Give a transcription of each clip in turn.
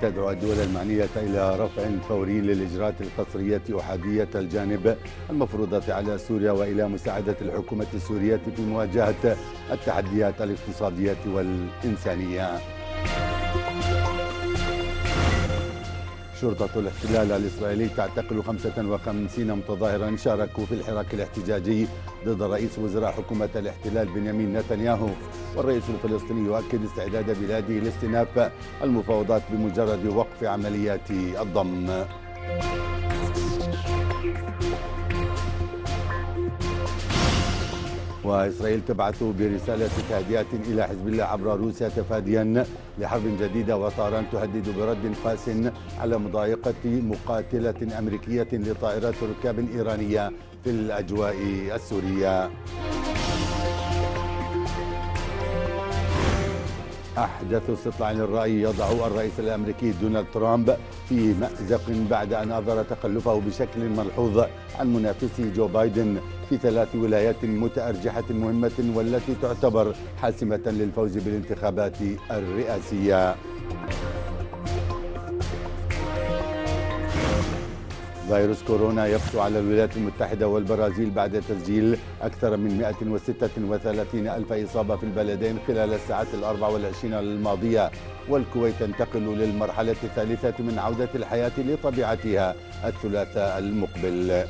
تدعو الدول المعنية إلى رفع فوري للإجراءات القسرية أحادية الجانب المفروضة على سوريا وإلى مساعدة الحكومة السورية في مواجهة التحديات الاقتصادية والإنسانية. شرطة الاحتلال الإسرائيلي تعتقل 55 متظاهرا شاركوا في الحراك الاحتجاجي ضد رئيس وزراء حكومة الاحتلال بنيامين نتنياهو، والرئيس الفلسطيني يؤكد استعداد بلاده لاستئناف المفاوضات بمجرد وقف عمليات الضم. وإسرائيل تبعث برسالة تهدئة إلى حزب الله عبر روسيا تفاديا لحرب جديدة، وطهران تهدد برد قاس على مضايقة مقاتلة أمريكية لطائرات ركاب إيرانية في الأجواء السورية. أحدث استطلاع للرأي يضع الرئيس الأمريكي دونالد ترامب في مأزق بعد أن أظهر تخلفه بشكل ملحوظ عن منافسه جو بايدن في 3 ولايات متأرجحة مهمة والتي تعتبر حاسمة للفوز بالانتخابات الرئاسية. فيروس كورونا يفتح على الولايات المتحدة والبرازيل بعد تسجيل أكثر من 136 ألف إصابة في البلدين خلال الساعات 24 الماضية، والكويت تنتقل للمرحلة الثالثة من عودة الحياة لطبيعتها الثلاثاء المقبل.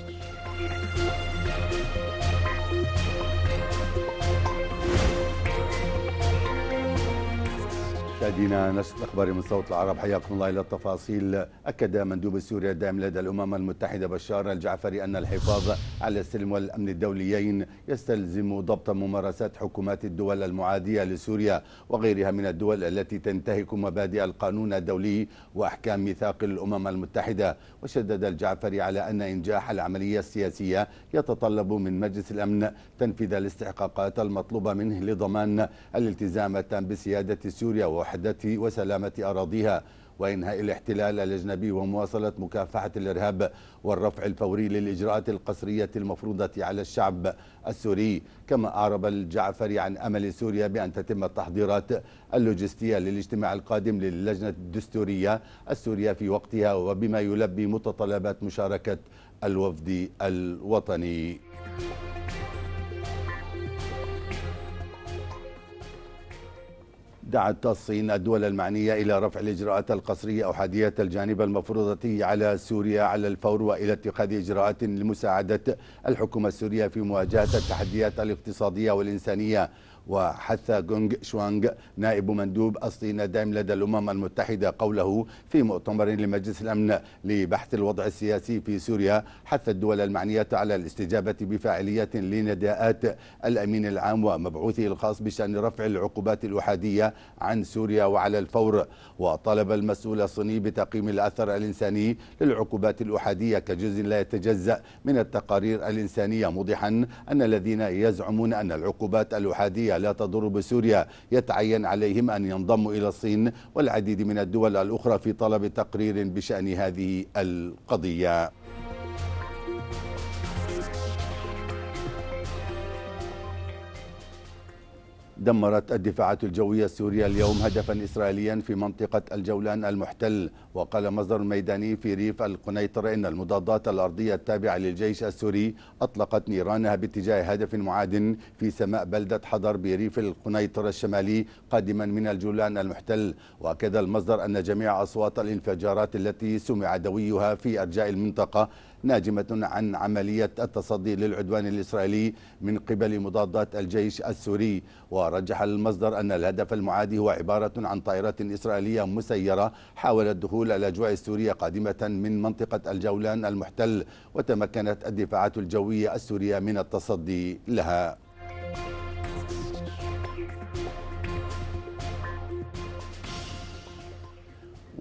مشاهدينا، نشرة الأخبار من صوت العرب، حياكم الله. إلى التفاصيل. أكد مندوب سوريا الدائم لدى الأمم المتحدة بشار الجعفري أن الحفاظ على السلم والأمن الدوليين يستلزم ضبط ممارسات حكومات الدول المعادية لسوريا وغيرها من الدول التي تنتهك مبادئ القانون الدولي وأحكام ميثاق الأمم المتحدة. وشدد الجعفري على أن إنجاح العملية السياسية يتطلب من مجلس الأمن تنفيذ الاستحقاقات المطلوبة منه لضمان الالتزام التام بسيادة سوريا ووحدة وسلامة أراضيها وإنهاء الاحتلال الأجنبي ومواصلة مكافحة الإرهاب والرفع الفوري للإجراءات القسرية المفروضة على الشعب السوري. كما أعرب الجعفري عن أمل سوريا بأن تتم التحضيرات اللوجستية للاجتماع القادم للجنة الدستورية السورية في وقتها وبما يلبي متطلبات مشاركة الوفد الوطني. دعت الصين الدول المعنية إلى رفع الإجراءات القسرية أحادية الجانب المفروضة على سوريا على الفور وإلى اتخاذ إجراءات لمساعدة الحكومة السورية في مواجهة التحديات الاقتصادية والإنسانية. وحث جونغ شوانغ نائب مندوب الصين الدائم لدى الأمم المتحدة قوله في مؤتمر لمجلس الأمن لبحث الوضع السياسي في سوريا، حث الدول المعنية على الاستجابة بفاعلية لنداءات الأمين العام ومبعوثه الخاص بشأن رفع العقوبات الأحادية عن سوريا وعلى الفور. وطلب المسؤول الصيني بتقييم الأثر الإنساني للعقوبات الأحادية كجزء لا يتجزأ من التقارير الإنسانية، موضحا أن الذين يزعمون أن العقوبات الأحادية لا تضر بسوريا يتعين عليهم أن ينضموا إلى الصين والعديد من الدول الأخرى في طلب تقرير بشأن هذه القضية. دمرت الدفاعات الجوية السورية اليوم هدفا إسرائيليا في منطقة الجولان المحتل. وقال مصدر ميداني في ريف القنيطرة إن المضادات الأرضية التابعة للجيش السوري أطلقت نيرانها باتجاه هدف معاد في سماء بلدة حضر بريف القنيطرة الشمالي قادما من الجولان المحتل. وأكد المصدر أن جميع أصوات الانفجارات التي سمع دويها في أرجاء المنطقة ناجمة عن عملية التصدي للعدوان الإسرائيلي من قبل مضادات الجيش السوري. ورجح المصدر أن الهدف المعادي هو عبارة عن طائرات إسرائيلية مسيرة حاولت دخول الأجواء السورية قادمة من منطقة الجولان المحتل، وتمكنت الدفاعات الجوية السورية من التصدي لها.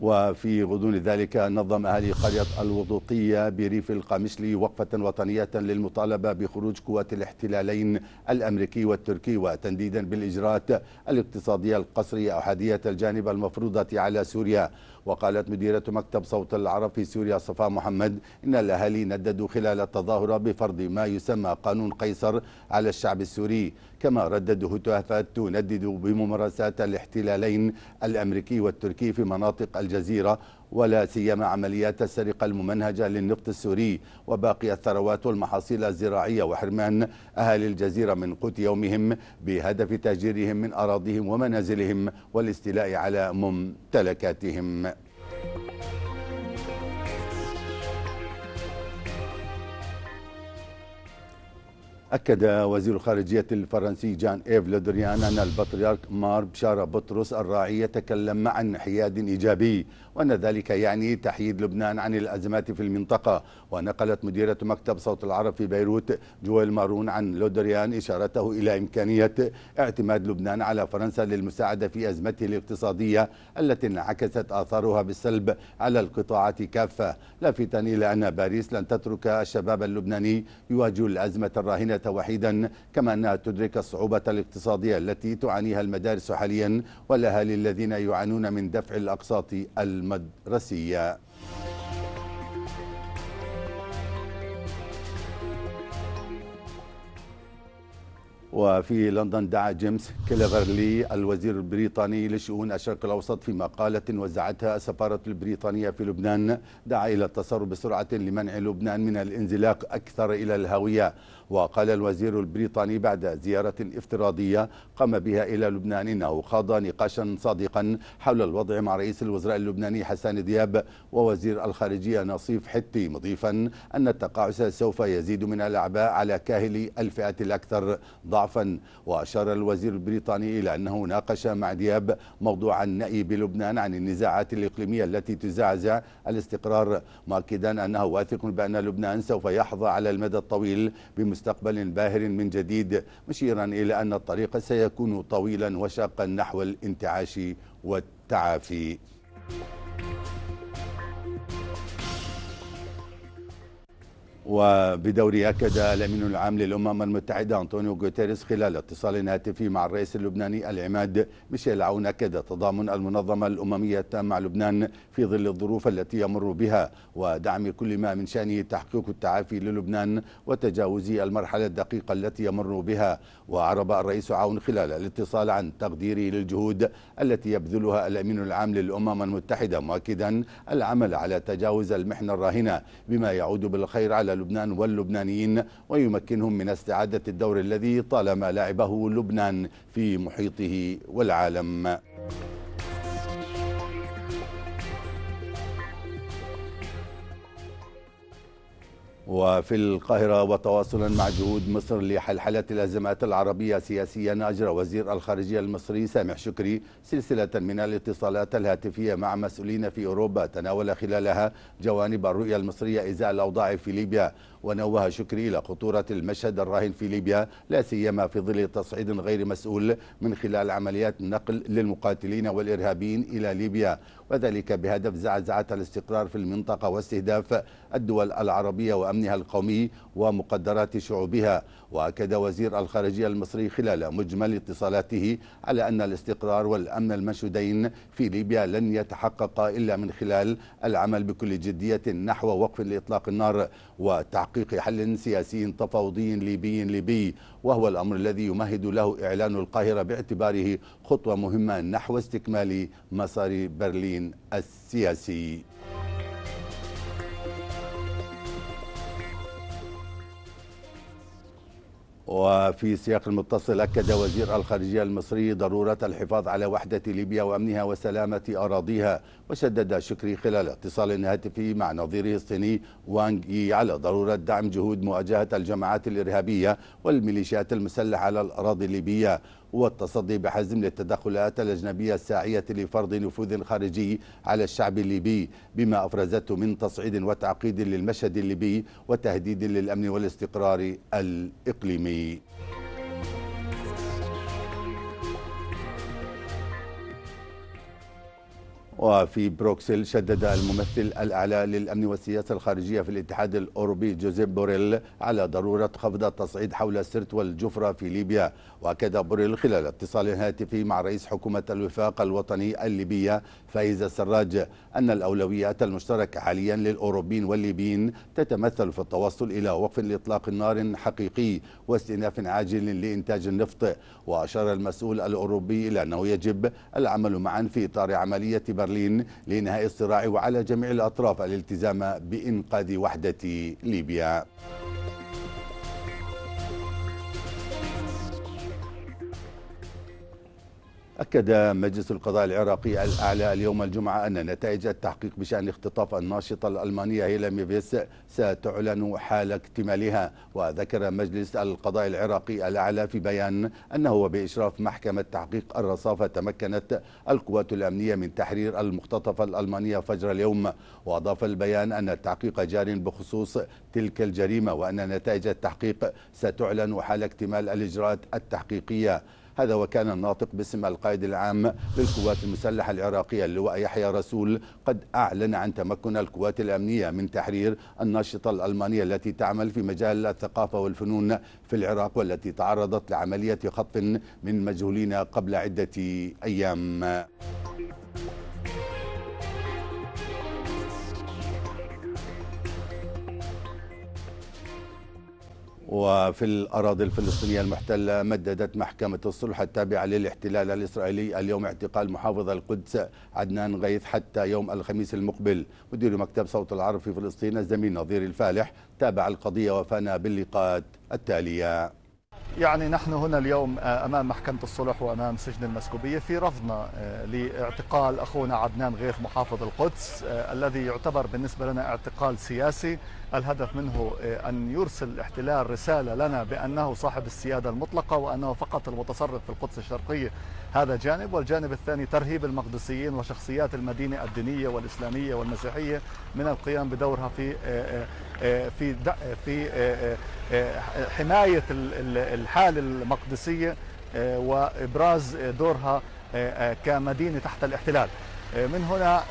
وفي غضون ذلك نظم أهالي قرية الوضوطية بريف القامشلي وقفة وطنية للمطالبة بخروج قوات الاحتلالين الأمريكي والتركي وتنديدا بالإجراءات الاقتصادية القسرية أحادية الجانب المفروضة على سوريا. وقالت مديرة مكتب صوت العرب في سوريا صفاء محمد إن الأهالي نددوا خلال التظاهرة بفرض ما يسمى قانون قيصر على الشعب السوري، كما رددوا هتافات تندد بممارسات الاحتلالين الأمريكي والتركي في مناطق الجزيرة، ولا سيما عمليات السرقة الممنهجة للنفط السوري وباقي الثروات والمحاصيل الزراعية، وحرمان أهالي الجزيرة من قوت يومهم بهدف تهجيرهم من أراضيهم ومنازلهم والاستيلاء على ممتلكاتهم. أكد وزير الخارجية الفرنسي جان إيف لودريان أن البطريرك مار بشارة بطرس الراعي يتكلم عن انحياد إيجابي، وأن ذلك يعني تحييد لبنان عن الأزمات في المنطقة. ونقلت مديرة مكتب صوت العرب في بيروت جويل مارون عن لودريان إشارته إلى إمكانية اعتماد لبنان على فرنسا للمساعدة في أزمته الاقتصادية التي انعكست آثارها بالسلب على القطاعات كافة، لافتا إلى أن باريس لن تترك الشباب اللبناني يواجه الأزمة الراهنة وحيدا، كما أنها تدرك الصعوبة الاقتصادية التي تعانيها المدارس حاليا والأهالي الذين يعانون من دفع الأقساط المدرسية. وفي لندن دعا جيمس كليفرلي الوزير البريطاني لشؤون الشرق الأوسط في مقالة وزعتها السفارة البريطانية في لبنان، دعا إلى التصرف بسرعة لمنع لبنان من الانزلاق أكثر إلى الهاوية. وقال الوزير البريطاني بعد زيارة افتراضية قام بها إلى لبنان إنه خاض نقاشا صادقا حول الوضع مع رئيس الوزراء اللبناني حسان دياب ووزير الخارجية نصيف حتي، مضيفا أن التقاعس سوف يزيد من الأعباء على كاهل الفئة الأكثر ضعفا. وأشار الوزير البريطاني إلى أنه ناقش مع دياب موضوع النأي بلبنان عن النزاعات الإقليمية التي تزعزع الاستقرار، مؤكدا أنه واثق بأن لبنان سوف يحظى على المدى الطويل بمستقبل باهر من جديد، مشيرا إلى أن الطريق سيكون طويلا وشاقا نحو الانتعاش والتعافي. وبدوره أكد الأمين العام للأمم المتحدة أنطونيو غوتيريس خلال اتصال هاتفي مع الرئيس اللبناني العماد ميشيل عون أكد تضامن المنظمة الأممية مع لبنان في ظل الظروف التي يمر بها، ودعم كل ما من شأنه تحقيق التعافي للبنان وتجاوز المرحلة الدقيقة التي يمر بها. وأعرب الرئيس عون خلال الاتصال عن تقديره للجهود التي يبذلها الأمين العام للأمم المتحدة، مؤكدا العمل على تجاوز المحنة الراهنة بما يعود بالخير على لبنان واللبنانيين ويمكنهم من استعادة الدور الذي طالما لعبه لبنان في محيطه والعالم. وفي القاهرة وتواصلا مع جهود مصر لحلحلة الأزمات العربية سياسيا، أجرى وزير الخارجية المصري سامح شكري سلسلة من الاتصالات الهاتفية مع مسؤولين في أوروبا تناول خلالها جوانب الرؤية المصرية إزاء الأوضاع في ليبيا. ونوه شكري إلى خطورة المشهد الراهن في ليبيا لا سيما في ظل تصعيد غير مسؤول من خلال عمليات نقل للمقاتلين والإرهابيين إلى ليبيا، وذلك بهدف زعزعة الاستقرار في المنطقة واستهداف الدول العربية وأمنها القومي ومقدرات شعوبها. وأكد وزير الخارجية المصري خلال مجمل اتصالاته على أن الاستقرار والأمن المنشودين في ليبيا لن يتحقق إلا من خلال العمل بكل جدية نحو وقف لإطلاق النار وتحقيق حل سياسي تفاوضي ليبي، وهو الأمر الذي يمهد له إعلان القاهرة باعتباره خطوة مهمة نحو استكمال مسار برلين السياسي. وفي سياق المتصل أكد وزير الخارجية المصري ضرورة الحفاظ على وحدة ليبيا وأمنها وسلامة أراضيها. وشدد شكري خلال اتصال هاتفي مع نظيره الصيني وانغ يي على ضرورة دعم جهود مواجهة الجماعات الإرهابية والميليشيات المسلحة على الأراضي الليبية والتصدي بحزم للتدخلات الأجنبية الساعية لفرض نفوذ خارجي على الشعب الليبي بما أفرزته من تصعيد وتعقيد للمشهد الليبي وتهديد للأمن والاستقرار الإقليمي. وفي بروكسل شدد الممثل الأعلى للأمن والسياسة الخارجية في الاتحاد الأوروبي جوزيب بوريل على ضرورة خفض التصعيد حول سرت والجفرة في ليبيا. وأكد بوريل خلال اتصال هاتفي مع رئيس حكومة الوفاق الوطني الليبية فايز السراج أن الأولويات المشتركة حاليا للأوروبيين والليبيين تتمثل في التوصل إلى وقف لإطلاق نار حقيقي واستئناف عاجل لإنتاج النفط. وأشار المسؤول الأوروبي إلى أنه يجب العمل معا في إطار عملية برلين لإنهاء الصراع وعلى جميع الأطراف الالتزام بإنقاذ وحدة ليبيا. أكد مجلس القضاء العراقي الأعلى اليوم الجمعة أن نتائج التحقيق بشأن اختطاف الناشطة الألمانية هيلا ميفيس ستعلن حال اكتمالها. وذكر مجلس القضاء العراقي الأعلى في بيان أنه بإشراف محكمة تحقيق الرصافة تمكنت القوات الأمنية من تحرير المختطفة الألمانية فجر اليوم. وأضاف البيان أن التحقيق جار بخصوص تلك الجريمة وأن نتائج التحقيق ستعلن حال اكتمال الإجراءات التحقيقية. هذا وكان الناطق باسم القائد العام للقوات المسلحة العراقية اللواء يحيى رسول قد أعلن عن تمكن القوات الأمنية من تحرير الناشطة الألمانية التي تعمل في مجال الثقافة والفنون في العراق والتي تعرضت لعملية خطف من مجهولين قبل عدة أيام. وفي الأراضي الفلسطينية المحتلة مددت محكمة الصلح التابعة للاحتلال الإسرائيلي اليوم اعتقال محافظ القدس عدنان غيث حتى يوم الخميس المقبل. مدير مكتب صوت العرب في فلسطين الزميل نظير الفالح تابع القضية وفانا باللقاءات التالية. يعني نحن هنا اليوم أمام محكمة الصلح وأمام سجن المسكوبية في رفضنا لاعتقال أخونا عدنان غيث محافظ القدس الذي يعتبر بالنسبة لنا اعتقال سياسي. الهدف منه أن يرسل الاحتلال رسالة لنا بأنه صاحب السيادة المطلقة وأنه فقط المتصرف في القدس الشرقية. هذا جانب، والجانب الثاني ترهيب المقدسيين وشخصيات المدينة الدينية والإسلامية والمسيحية من القيام بدورها في حماية الحالة المقدسية وإبراز دورها كمدينة تحت الاحتلال. من هنا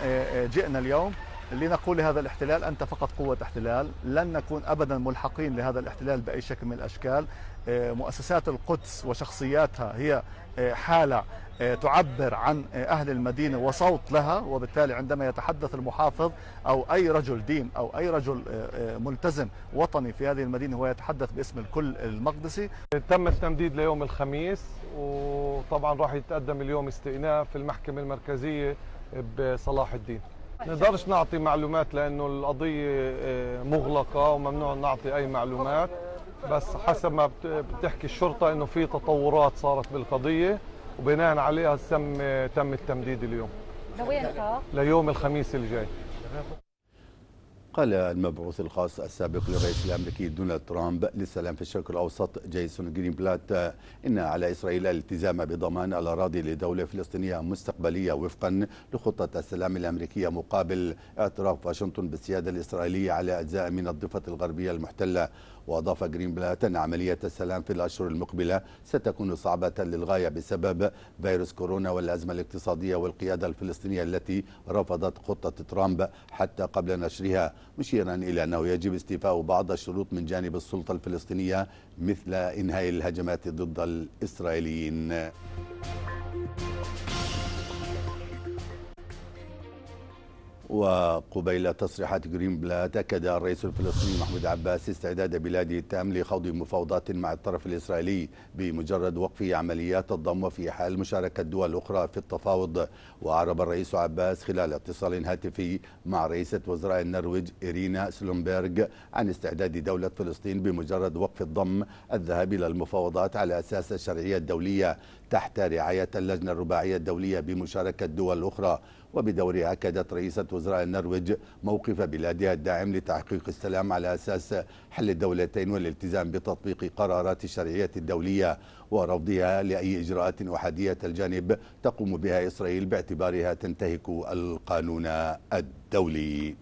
جئنا اليوم لنقول لهذا الاحتلال أنت فقط قوة احتلال، لن نكون أبدا ملحقين لهذا الاحتلال بأي شكل من الأشكال. مؤسسات القدس وشخصياتها هي حالة تعبر عن أهل المدينة وصوت لها، وبالتالي عندما يتحدث المحافظ أو أي رجل دين أو أي رجل ملتزم وطني في هذه المدينة هو يتحدث باسم الكل المقدسي. تم التمديد ليوم الخميس، وطبعا راح يتقدم اليوم استئناف في المحكمة المركزية بصلاح الدين. نقدرش نعطي معلومات لأنه القضية مغلقة وممنوع نعطي أي معلومات، بس حسب ما بتحكي الشرطة إنه في تطورات صارت بالقضية وبناء عليها تم التمديد اليوم. لوين؟ ليوم الخميس الجاي. قال المبعوث الخاص السابق للرئيس الأمريكي دونالد ترامب للسلام في الشرق الأوسط جيسون جرينبلات إن على إسرائيل الالتزام بضمان الأراضي لدولة فلسطينية مستقبلية وفقا لخطة السلام الأمريكية مقابل اعتراف واشنطن بالسيادة الإسرائيلية على أجزاء من الضفة الغربية المحتلة. وأضاف جرينبلات أن عملية السلام في الأشهر المقبلة ستكون صعبة للغاية بسبب فيروس كورونا والأزمة الاقتصادية والقيادة الفلسطينية التي رفضت خطة ترامب حتى قبل نشرها، مشيرا إلى أنه يجب استيفاء بعض الشروط من جانب السلطة الفلسطينية مثل إنهاء الهجمات ضد الإسرائيليين. وقبيل تصريحات جرينبلات أكد الرئيس الفلسطيني محمود عباس استعداد بلاده التام لخوض مفاوضات مع الطرف الإسرائيلي بمجرد وقف عمليات الضم وفي حال مشاركة دول أخرى في التفاوض. وأعرب الرئيس عباس خلال اتصال هاتفي مع رئيسة وزراء النرويج إيرينا سلومبرغ عن استعداد دولة فلسطين بمجرد وقف الضم الذهاب إلى المفاوضات على أساس الشرعية الدولية تحت رعاية اللجنة الرباعية الدولية بمشاركة دول أخرى. وبدورها أكدت رئيسة وزراء النرويج موقف بلادها الداعم لتحقيق السلام على أساس حل الدولتين والالتزام بتطبيق قرارات الشرعية الدولية ورفضها لأي إجراءات أحادية الجانب تقوم بها إسرائيل باعتبارها تنتهك القانون الدولي.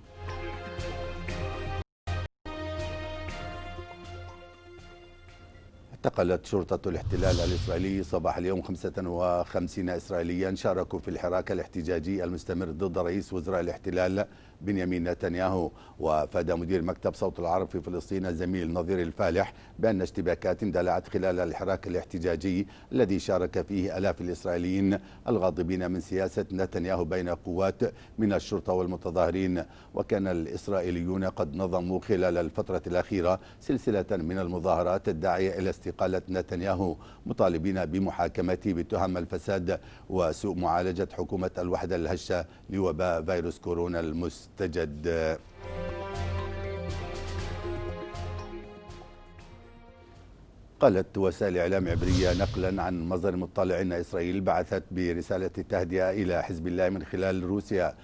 اعتقلت شرطة الاحتلال الإسرائيلي صباح اليوم 55 إسرائيليا شاركوا في الحراك الاحتجاجي المستمر ضد رئيس وزراء الاحتلال بنيامين نتنياهو. وأفاد مدير مكتب صوت العرب في فلسطين الزميل نظير الفالح بأن اشتباكات اندلعت خلال الحراك الاحتجاجي الذي شارك فيه آلاف الإسرائيليين الغاضبين من سياسة نتنياهو بين قوات من الشرطة والمتظاهرين. وكان الإسرائيليون قد نظموا خلال الفترة الأخيرة سلسلة من المظاهرات الداعية إلى استقالة نتنياهو، مطالبين بمحاكمته بتهم الفساد وسوء معالجة حكومة الوحدة الهشة لوباء فيروس كورونا المستجد. قالت وسائل إعلام عبرية نقلا عن مصدر مطلع أن إسرائيل بعثت برسالة تهدئة إلى حزب الله من خلال روسيا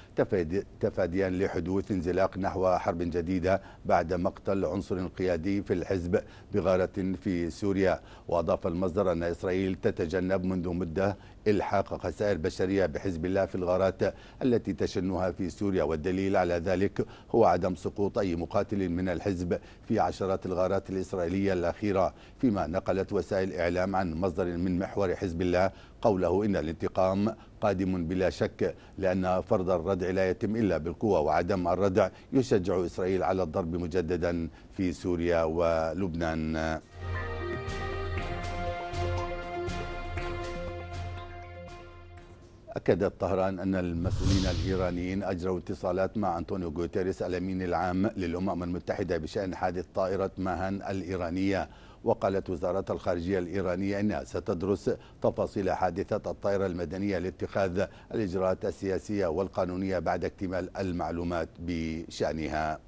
تفاديا لحدوث انزلاق نحو حرب جديدة بعد مقتل عنصر قيادي في الحزب بغارة في سوريا. وأضاف المصدر أن إسرائيل تتجنب منذ مدة إلحاق خسائر بشرية بحزب الله في الغارات التي تشنها في سوريا، والدليل على ذلك هو عدم سقوط أي مقاتل من الحزب في عشرات الغارات الإسرائيلية الأخيرة. فيما نقلت وسائل إعلام عن مصدر من محور حزب الله قوله إن الانتقام قادم بلا شك، لأن فرض الردع لا يتم إلا بالقوة، وعدم الردع يشجع إسرائيل على الضرب مجددا في سوريا ولبنان. أكدت طهران أن المسؤولين الإيرانيين أجروا اتصالات مع أنطونيو غوتيريس الأمين العام للأمم المتحدة بشأن حادث طائرة ماهان الإيرانية. وقالت وزارة الخارجية الإيرانية أنها ستدرس تفاصيل حادثة الطائرة المدنية لاتخاذ الإجراءات السياسية والقانونية بعد اكتمال المعلومات بشأنها.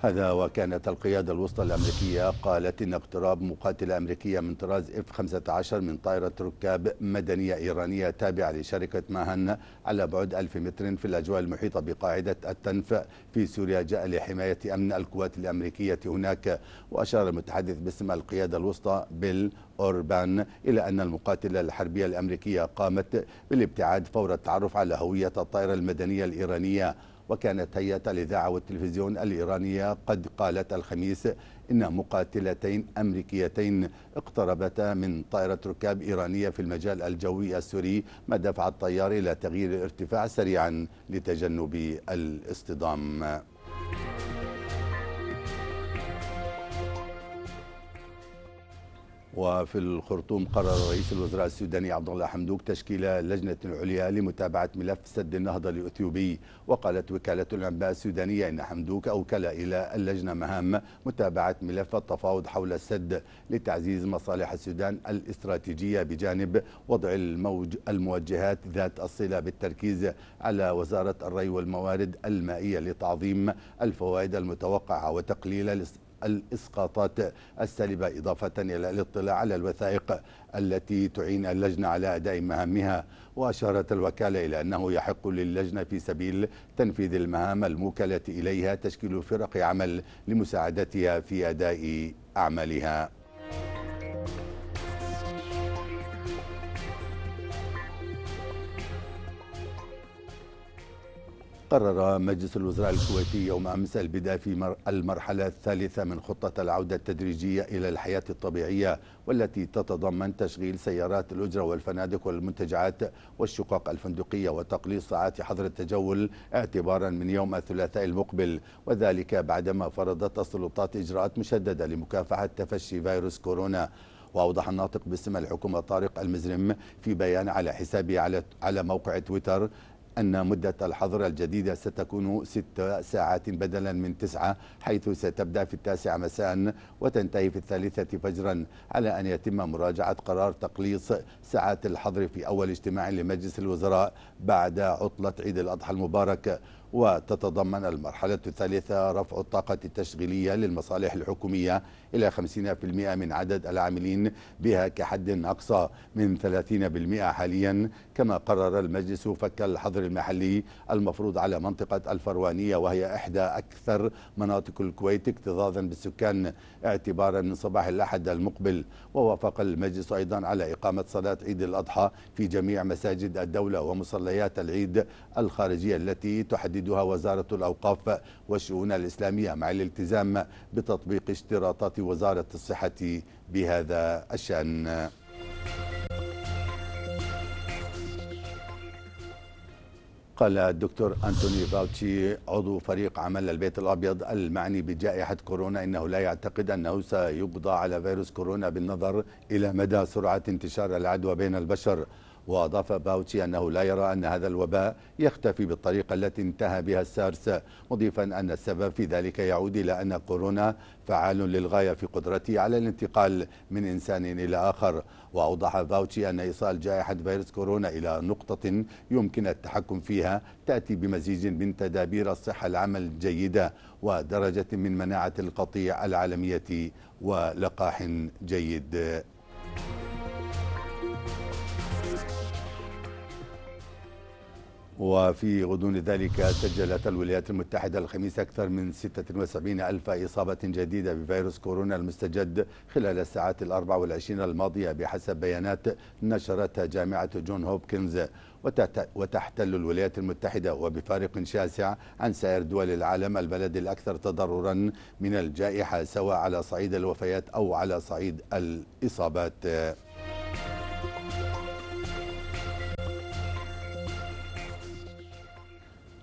هذا وكانت القيادة الوسطى الأمريكية قالت إن اقتراب مقاتلة أمريكية من طراز F-15 من طائرة ركاب مدنية إيرانية تابعة لشركة ماهن على بعد 1000 متر في الأجواء المحيطة بقاعدة التنف في سوريا جاء لحماية أمن القوات الأمريكية هناك. وأشار المتحدث باسم القيادة الوسطى بيل أوربان إلى أن المقاتلة الحربية الأمريكية قامت بالابتعاد فور التعرف على هوية الطائرة المدنية الإيرانية. وكانت هيئة الإذاعة والتلفزيون الإيرانية قد قالت الخميس إن مقاتلتين أمريكيتين اقتربتا من طائرة ركاب إيرانية في المجال الجوي السوري، ما دفع الطيار إلى تغيير الارتفاع سريعا لتجنب الاصطدام. وفي الخرطوم قرر رئيس الوزراء السوداني عبد الله حمدوك تشكيل لجنة عليا لمتابعة ملف سد النهضة الإثيوبي. وقالت وكالة الأنباء السودانية إن حمدوك أوكل إلى اللجنة مهام متابعة ملف التفاوض حول السد لتعزيز مصالح السودان الاستراتيجية بجانب وضع الموجهات ذات الصلة بالتركيز على وزارة الري والموارد المائية لتعظيم الفوائد المتوقعة وتقليل الإسقاطات السالبة، إضافة إلى الاطلاع على الوثائق التي تعين اللجنة على أداء مهامها. وأشارت الوكالة إلى أنه يحق للجنة في سبيل تنفيذ المهام الموكلة إليها تشكيل فرق عمل لمساعدتها في أداء أعمالها. قرر مجلس الوزراء الكويتي يوم أمس البدء في المرحلة الثالثة من خطة العودة التدريجية إلى الحياة الطبيعية، والتي تتضمن تشغيل سيارات الأجرة والفنادق والمنتجعات والشقق الفندقية وتقليص ساعات حظر التجول اعتبارا من يوم الثلاثاء المقبل، وذلك بعدما فرضت السلطات إجراءات مشددة لمكافحة تفشي فيروس كورونا. وأوضح الناطق باسم الحكومة طارق المزرم في بيان على حسابه على موقع تويتر أن مدة الحظر الجديدة ستكون 6 ساعات بدلا من 9، حيث ستبدأ في 9 مساء وتنتهي في 3 فجرا، على أن يتم مراجعة قرار تقليص ساعات الحظر في أول اجتماع لمجلس الوزراء بعد عطلة عيد الأضحى المبارك. وتتضمن المرحلة الثالثة رفع الطاقة التشغيلية للمصالح الحكومية إلى 50% من عدد العاملين بها كحد أقصى من 30% حاليا. كما قرر المجلس فك الحظر المحلي المفروض على منطقة الفروانية، وهي إحدى أكثر مناطق الكويت اكتظاظا بالسكان اعتبارا من صباح الأحد المقبل. ووافق المجلس أيضا على إقامة صلاة عيد الأضحى في جميع مساجد الدولة ومصليات العيد الخارجية التي تحدد تحددها وزارة الأوقاف والشؤون الإسلامية مع الالتزام بتطبيق اشتراطات وزارة الصحة بهذا الشأن. قال الدكتور أنتوني فاوتشي عضو فريق عمل البيت الأبيض المعني بجائحة كورونا إنه لا يعتقد أنه سيقضى على فيروس كورونا بالنظر إلى مدى سرعة انتشار العدوى بين البشر. وأضاف فاوتشي أنه لا يرى أن هذا الوباء يختفي بالطريقة التي انتهى بها السارس، مضيفا أن السبب في ذلك يعود إلى أن كورونا فعال للغاية في قدرته على الانتقال من إنسان إلى آخر. وأوضح فاوتشي أن إيصال جائحة فيروس كورونا إلى نقطة يمكن التحكم فيها تأتي بمزيج من تدابير الصحة العامة الجيدة ودرجة من مناعة القطيع العالمية ولقاح جيد. وفي غضون ذلك سجلت الولايات المتحدة الخميس أكثر من 76 ألف إصابة جديدة بفيروس كورونا المستجد خلال الساعات 24 الماضية بحسب بيانات نشرتها جامعة جون هوبكنز. وتحتل الولايات المتحدة وبفارق شاسع عن سائر دول العالم البلد الأكثر تضررا من الجائحة سواء على صعيد الوفيات أو على صعيد الإصابات.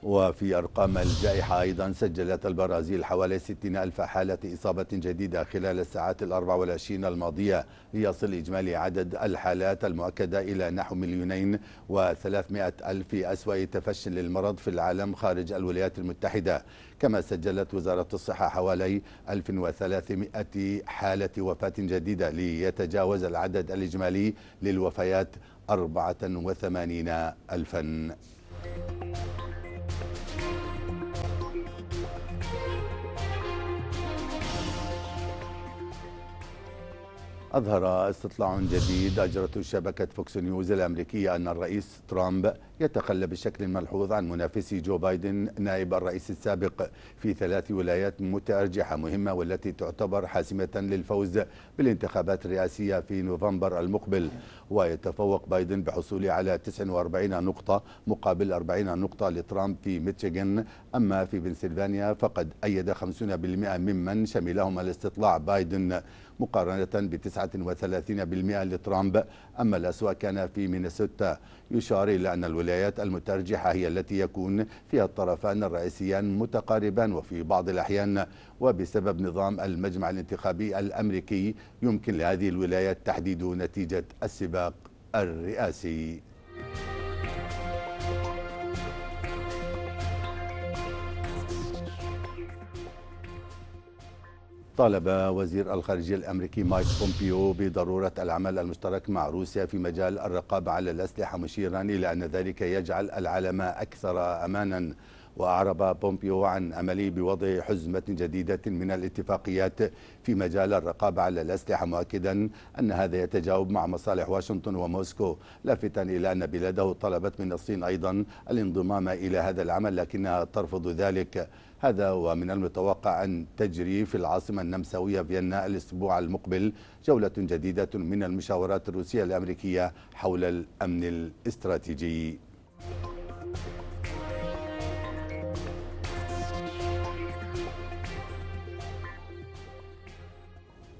وفي أرقام الجائحة أيضا سجلت البرازيل حوالي 60 ألف حالة إصابة جديدة خلال الساعات 24 الماضية، ليصل إجمالي عدد الحالات المؤكدة إلى نحو 2,300,000 في أسوأ تفشٍ للمرض في العالم خارج الولايات المتحدة. كما سجلت وزارة الصحة حوالي 1300 حالة وفاة جديدة ليتجاوز العدد الإجمالي للوفيات 84,000. أظهر استطلاع جديد أجرته شبكة فوكس نيوز الأمريكية أن الرئيس ترامب يتخلى بشكل ملحوظ عن منافسي جو بايدن نائب الرئيس السابق في 3 ولايات متأرجحة مهمة والتي تعتبر حاسمة للفوز بالانتخابات الرئاسية في نوفمبر المقبل. ويتفوق بايدن بحصوله على 49 نقطة مقابل 40 نقطة لترامب في ميشيغان. أما في بنسلفانيا فقد أيد 50% ممن شملهم الاستطلاع بايدن مقارنة ب39% لترامب. أما الأسوأ كان في مينيسوتا، يشار إلى أن الولايات المتأرجحة هي التي يكون فيها الطرفان الرئيسيان متقاربان وفي بعض الأحيان، وبسبب نظام المجمع الانتخابي الأمريكي يمكن لهذه الولايات تحديد نتيجة السباق الرئاسي. طالب وزير الخارجية الأمريكي مايك بومبيو بضرورة العمل المشترك مع روسيا في مجال الرقابة على الأسلحة، مشيرا إلى أن ذلك يجعل العالم أكثر أمانا. وأعرب بومبيو عن أمله بوضع حزمة جديدة من الاتفاقيات في مجال الرقابة على الأسلحة، مؤكدا أن هذا يتجاوب مع مصالح واشنطن وموسكو، لافتا إلى أن بلاده طلبت من الصين أيضا الانضمام إلى هذا العمل لكنها ترفض ذلك. هذا ومن المتوقع أن تجري في العاصمة النمساوية فيينا الأسبوع المقبل جولة جديدة من المشاورات الروسية الأمريكية حول الأمن الاستراتيجي.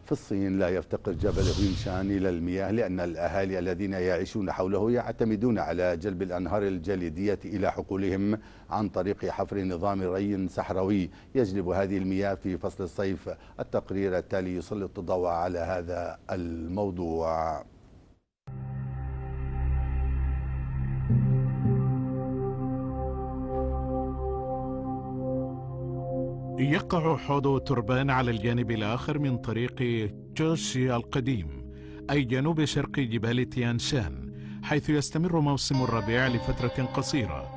في الصين لا يفتقر جبل هوينشان إلى المياه لأن الأهالي الذين يعيشون حوله يعتمدون على جلب الأنهار الجليدية إلى حقولهم عن طريق حفر نظام ري صحراوي يجلب هذه المياه في فصل الصيف. التقرير التالي يسلط الضوء على هذا الموضوع. يقع حوض تربان على الجانب الآخر من طريق تشوشي القديم، أي جنوب شرق جبال تيانشان، حيث يستمر موسم الربيع لفترة قصيرة.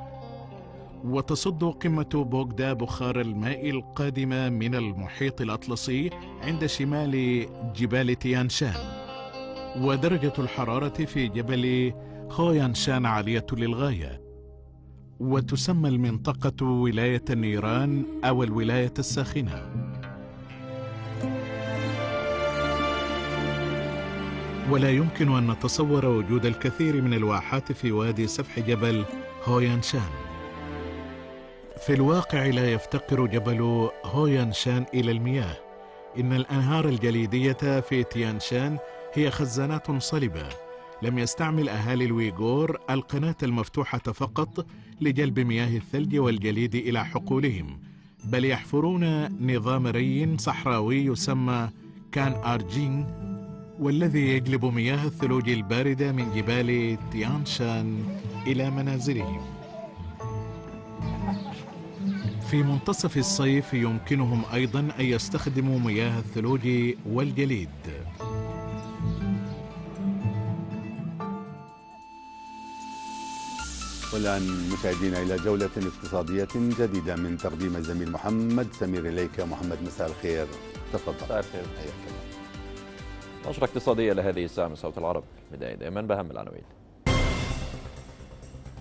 وتصد قمة بوغدا بخار الماء القادمة من المحيط الأطلسي عند شمال جبال تيانشان. ودرجة الحرارة في جبل هويانشان عالية للغاية، وتسمى المنطقة ولاية النيران أو الولاية الساخنة. ولا يمكن أن نتصور وجود الكثير من الواحات في وادي سفح جبل هويانشان. في الواقع لا يفتقر جبل هويانشان إلى المياه. إن الأنهار الجليدية في تيانشان هي خزانات صلبة. لم يستعمل أهالي الويغور القناة المفتوحة فقط لجلب مياه الثلج والجليد إلى حقولهم، بل يحفرون نظام ري صحراوي يسمى كان آرجين، والذي يجلب مياه الثلوج الباردة من جبال تيانشان إلى منازلهم. في منتصف الصيف يمكنهم أيضاً أن يستخدموا مياه الثلوج والجليد. والآن مشاهدينا إلى جولة اقتصادية جديدة من تقديم الزميل محمد سمير. إليك محمد، مساء الخير، تفضل. مساء الخير، حياك الله. نشرة اقتصادية لهذه الساعة من صوت العرب. بداية دائما بأهم العناوين.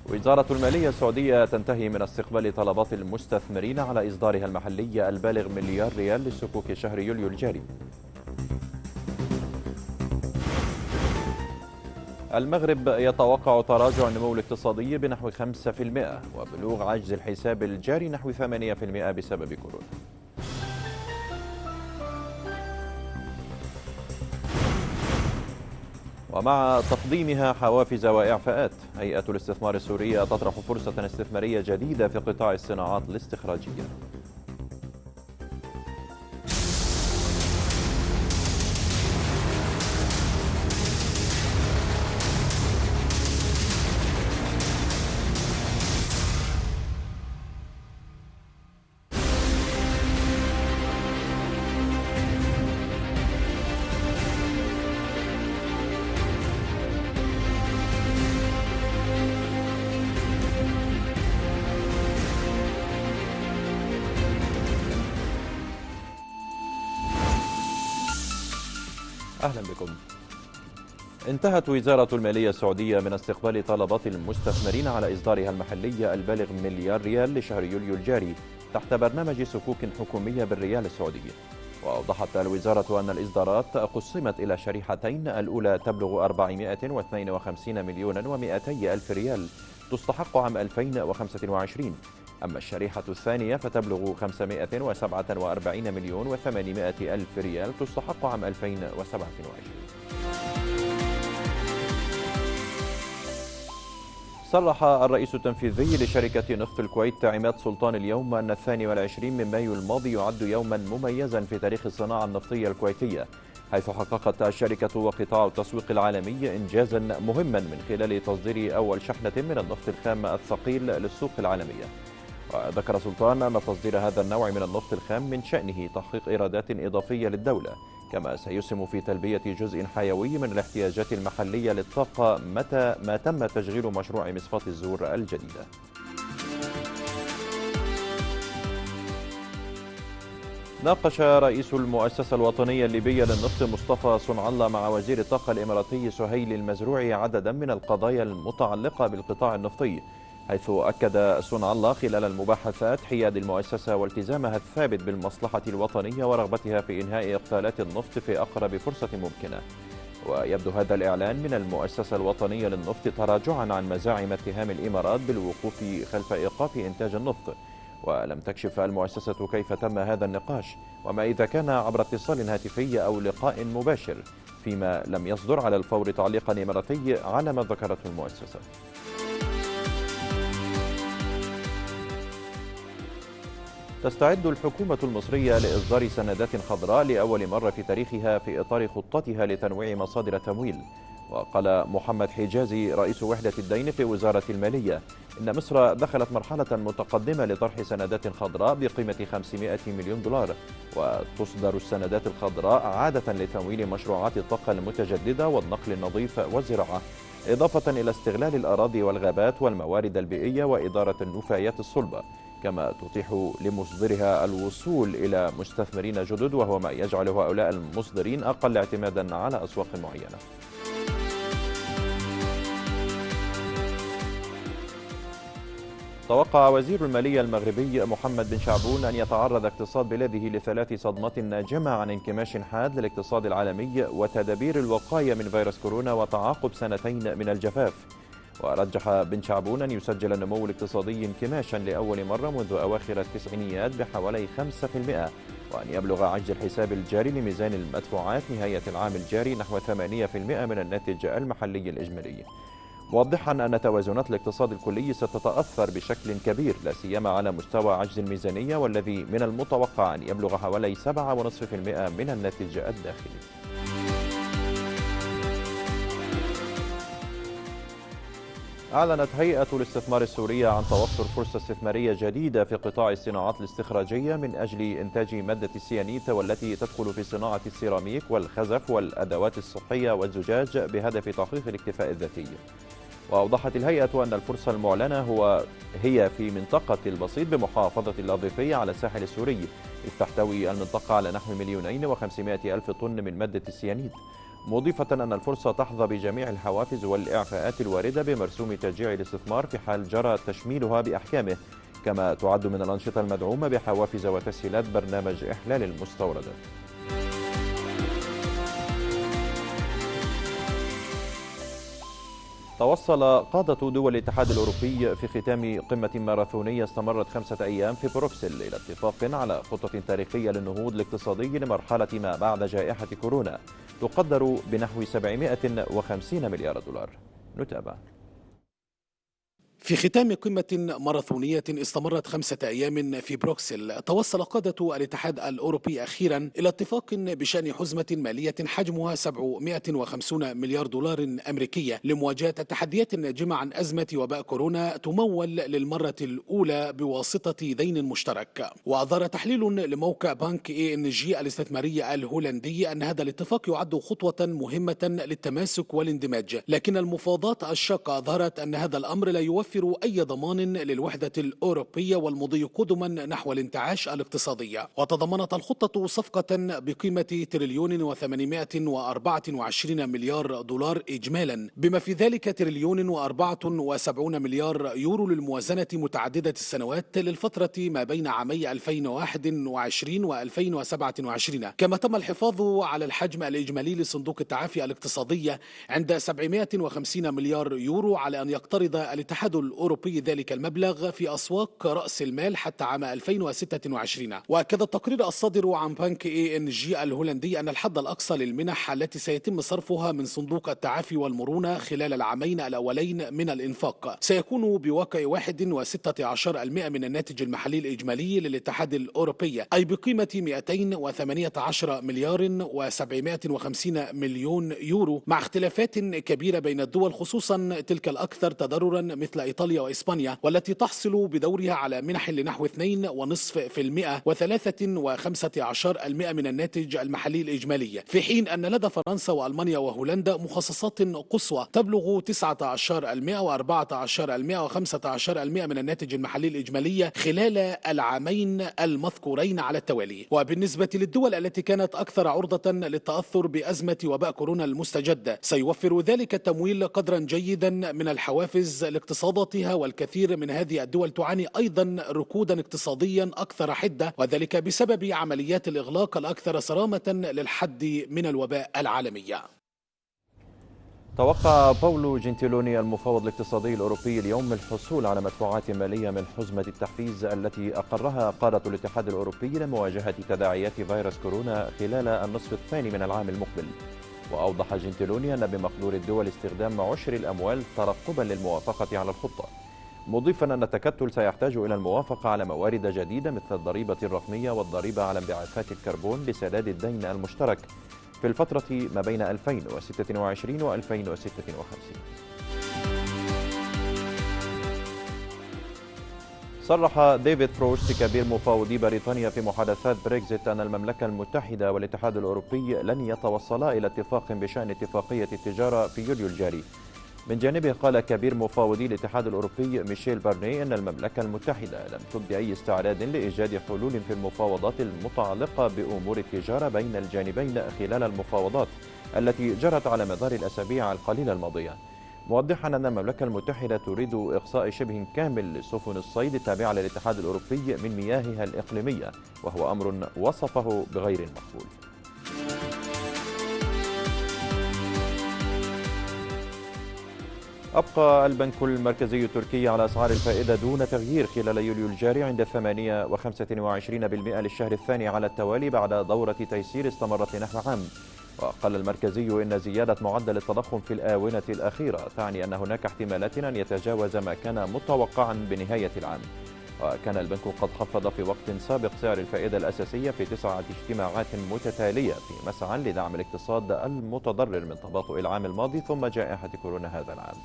وزارة المالية السعودية تنتهي من استقبال طلبات المستثمرين على إصدارها المحلي البالغ مليار ريال للصكوك شهر يوليو الجاري. المغرب يتوقع تراجع النمو الاقتصادي بنحو 5% وبلوغ عجز الحساب الجاري نحو 8% بسبب كورونا. ومع تقديمها حوافز وإعفاءات، هيئة الاستثمار السورية تطرح فرصة استثمارية جديدة في قطاع الصناعات الاستخراجية. أهلا بكم. انتهت وزارة المالية السعودية من استقبال طلبات المستثمرين على إصدارها المحلي البالغ مليار ريال لشهر يوليو الجاري تحت برنامج صكوك حكومية بالريال السعودي. وأوضحت الوزارة أن الإصدارات قسمت إلى شريحتين، الأولى تبلغ 452 مليون و200 ألف ريال تستحق عام 2025، أما الشريحة الثانية فتبلغ 547 مليون و800 ألف ريال تستحق عام 2027. صرح الرئيس التنفيذي لشركة نفط الكويت عماد سلطان اليوم أن 22 من مايو الماضي يعد يوما مميزا في تاريخ الصناعة النفطية الكويتية، حيث حققت الشركة وقطاع التسويق العالمي إنجازا مهما من خلال تصدير أول شحنة من النفط الخام الثقيل للسوق العالمية. وذكر سلطان أن تصدير هذا النوع من النفط الخام من شأنه تحقيق إيرادات إضافية للدولة، كما سيسهم في تلبية جزء حيوي من الاحتياجات المحلية للطاقة متى ما تم تشغيل مشروع مصفاة الزور الجديدة. ناقش رئيس المؤسسة الوطنية الليبية للنفط مصطفى صنع الله مع وزير الطاقة الإماراتي سهيل المزروعي عددا من القضايا المتعلقة بالقطاع النفطي، حيث أكد صنع الله خلال المباحثات حياد المؤسسة والتزامها الثابت بالمصلحة الوطنية ورغبتها في إنهاء إقفالات النفط في أقرب فرصة ممكنة. ويبدو هذا الإعلان من المؤسسة الوطنية للنفط تراجعا عن مزاعم اتهام الإمارات بالوقوف خلف إيقاف إنتاج النفط. ولم تكشف المؤسسة كيف تم هذا النقاش، وما إذا كان عبر اتصال هاتفي أو لقاء مباشر، فيما لم يصدر على الفور تعليق إماراتي على ما ذكرته المؤسسة. تستعد الحكومة المصرية لإصدار سندات خضراء لأول مرة في تاريخها في إطار خطتها لتنويع مصادر التمويل. وقال محمد حجازي رئيس وحدة الدين في وزارة المالية إن مصر دخلت مرحلة متقدمة لطرح سندات خضراء بقيمة 500 مليون دولار، وتصدر السندات الخضراء عادة لتمويل مشروعات الطاقة المتجددة والنقل النظيف والزراعة، إضافة إلى استغلال الأراضي والغابات والموارد البيئية وإدارة النفايات الصلبة، كما تتيح لمصدرها الوصول إلى مستثمرين جدد، وهو ما يجعل هؤلاء المصدرين أقل اعتمادا على أسواق معينة. توقع وزير المالية المغربي محمد بن شعبون أن يتعرض اقتصاد بلاده ل3 صدمات ناجمة عن انكماش حاد للاقتصاد العالمي وتدابير الوقاية من فيروس كورونا وتعاقب 2 سنين من الجفاف. ورجح بن شعبون أن يسجل النمو الاقتصادي انكماشا لأول مرة منذ أواخر التسعينيات بحوالي 5%، وأن يبلغ عجز الحساب الجاري لميزان المدفوعات نهاية العام الجاري نحو 8% من الناتج المحلي الإجمالي، موضحا أن توازنات الاقتصاد الكلي ستتأثر بشكل كبير لا سيما على مستوى عجز الميزانية، والذي من المتوقع أن يبلغ حوالي 7.5% من الناتج الداخلي. أعلنت هيئة الاستثمار السورية عن توفر فرصة استثمارية جديدة في قطاع الصناعات الاستخراجية من أجل إنتاج مادة السيانيت، والتي تدخل في صناعة السيراميك والخزف والأدوات الصحية والزجاج بهدف تحقيق الاكتفاء الذاتي. وأوضحت الهيئة أن الفرصة المعلنة هي في منطقة البسيط بمحافظة اللاذقية على الساحل السوري، إذ تحتوي المنطقة على نحو 2,500,000 طن من مادة السيانيت، مضيفة أن الفرصة تحظى بجميع الحوافز والإعفاءات الواردة بمرسوم تشجيع الاستثمار في حال جرى تشميلها بأحكامه، كما تعد من الأنشطة المدعومة بحوافز وتسهيلات برنامج إحلال المستوردات. توصل قادة دول الاتحاد الأوروبي في ختام قمة ماراثونية استمرت 5 أيام في بروكسل إلى اتفاق على خطة تاريخية للنهوض الاقتصادي لمرحلة ما بعد جائحة كورونا تقدر بنحو 750 مليار دولار. نتابع. في ختام قمة ماراثونية استمرت 5 أيام في بروكسل، توصل قادة الاتحاد الأوروبي أخيرا إلى اتفاق بشأن حزمة مالية حجمها 750 مليار دولار أمريكية لمواجهة التحديات الناجمة عن أزمة وباء كورونا، تمول للمرة الأولى بواسطة دين مشترك. وأظهر تحليل لموقع بنك ANG الاستثماري الهولندي أن هذا الاتفاق يعد خطوة مهمة للتماسك والاندماج، لكن المفاوضات الشاقة أظهرت أن هذا الأمر لا يوفر أي ضمان للوحدة الأوروبية والمضي قدما نحو الانتعاش الاقتصادي. وتضمنت الخطة صفقة بقيمة 1,824 مليار دولار إجمالا، بما في ذلك 1,074 مليار يورو للموازنة متعددة السنوات للفترة ما بين عامي 2021 و2027. كما تم الحفاظ على الحجم الإجمالي لصندوق التعافي الاقتصادي عند 750 مليار يورو، على أن يقترض الاتحاد الأوروبي ذلك المبلغ في أسواق رأس المال حتى عام 2026. وأكد التقرير الصادر عن بنك ANG الهولندي أن الحد الأقصى للمنح التي سيتم صرفها من صندوق التعافي والمرونة خلال العامين الأولين من الإنفاق سيكون بواقع 1.16% من الناتج المحلي الإجمالي للاتحاد الأوروبي، أي بقيمة 218 مليار و750 مليون يورو، مع اختلافات كبيرة بين الدول، خصوصا تلك الأكثر تضررا مثل إيطاليا وإسبانيا، والتي تحصل بدورها على منح لنحو 2.5% و15% من الناتج المحلي الإجمالي، في حين أن لدى فرنسا وألمانيا وهولندا مخصصات قصوى تبلغ 19% و14% و15% من الناتج المحلي الإجمالي خلال العامين المذكورين على التوالي. وبالنسبة للدول التي كانت أكثر عرضة للتأثر بأزمة وباء كورونا المستجد، سيوفر ذلك التمويل قدرا جيدا من الحوافز لاقتصاداتها، والكثير من هذه الدول تعاني أيضا ركودا اقتصاديا أكثر حدة، وذلك بسبب عمليات الإغلاق الأكثر صرامة للحد من الوباء العالمية. توقع باولو جنتيلوني المفوض الاقتصادي الأوروبي اليوم الحصول على مدفوعات مالية من حزمة التحفيز التي أقرها قادة الاتحاد الأوروبي لمواجهة تداعيات فيروس كورونا خلال النصف الثاني من العام المقبل. وأوضح جنتيلوني أن بمقدور الدول استخدام عشر الأموال ترقبا للموافقة على الخطة، مضيفا أن التكتل سيحتاج إلى الموافقة على موارد جديدة مثل الضريبة الرقمية والضريبة على انبعاثات الكربون لسداد الدين المشترك في الفترة ما بين 2026 و 2056. صرح ديفيد فروست كبير مفاوضي بريطانيا في محادثات بريكزيت أن المملكة المتحدة والاتحاد الأوروبي لن يتوصلا إلى اتفاق بشأن اتفاقية التجارة في يوليو الجاري. من جانبه قال كبير مفاوضي الاتحاد الأوروبي ميشيل بارني أن المملكة المتحدة لم تبدي أي استعداد لإيجاد حلول في المفاوضات المتعلقة بأمور التجارة بين الجانبين خلال المفاوضات التي جرت على مدار الأسابيع القليلة الماضية، موضحا أن المملكة المتحدة تريد إقصاء شبه كامل لسفن الصيد التابعة للاتحاد الأوروبي من مياهها الإقليمية، وهو أمر وصفه بغير مقبول. أبقى البنك المركزي التركي على أسعار الفائدة دون تغيير خلال يوليو الجاري عند 8.25% للشهر الثاني على التوالي بعد دورة تيسير استمرت نحو عام. وقال المركزي إن زيادة معدل التضخم في الآونة الأخيرة تعني أن هناك احتمالات أن يتجاوز ما كان متوقعا بنهاية العام. وكان البنك قد خفض في وقت سابق سعر الفائدة الأساسية في 9 اجتماعات متتالية في مسعى لدعم الاقتصاد المتضرر من تباطؤ العام الماضي ثم جائحة كورونا هذا العام.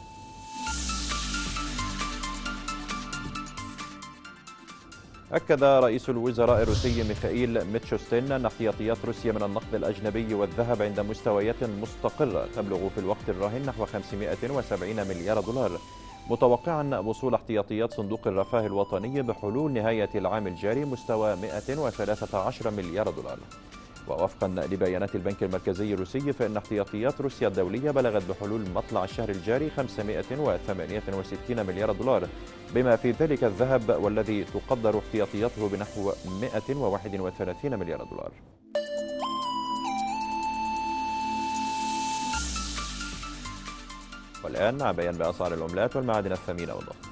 أكد رئيس الوزراء الروسي ميخائيل ميتشوستين أن احتياطيات روسيا من النقد الأجنبي والذهب عند مستويات مستقرة تبلغ في الوقت الراهن نحو 570 مليار دولار، متوقعا وصول احتياطيات صندوق الرفاه الوطني بحلول نهاية العام الجاري مستوى 113 مليار دولار. ووفقا لبيانات البنك المركزي الروسي فإن احتياطيات روسيا الدولية بلغت بحلول مطلع الشهر الجاري 568 مليار دولار، بما في ذلك الذهب والذي تقدر احتياطياته بنحو 131 مليار دولار. والآن مع بيان بأسعار العملات والمعادن الثمينة والضخمة.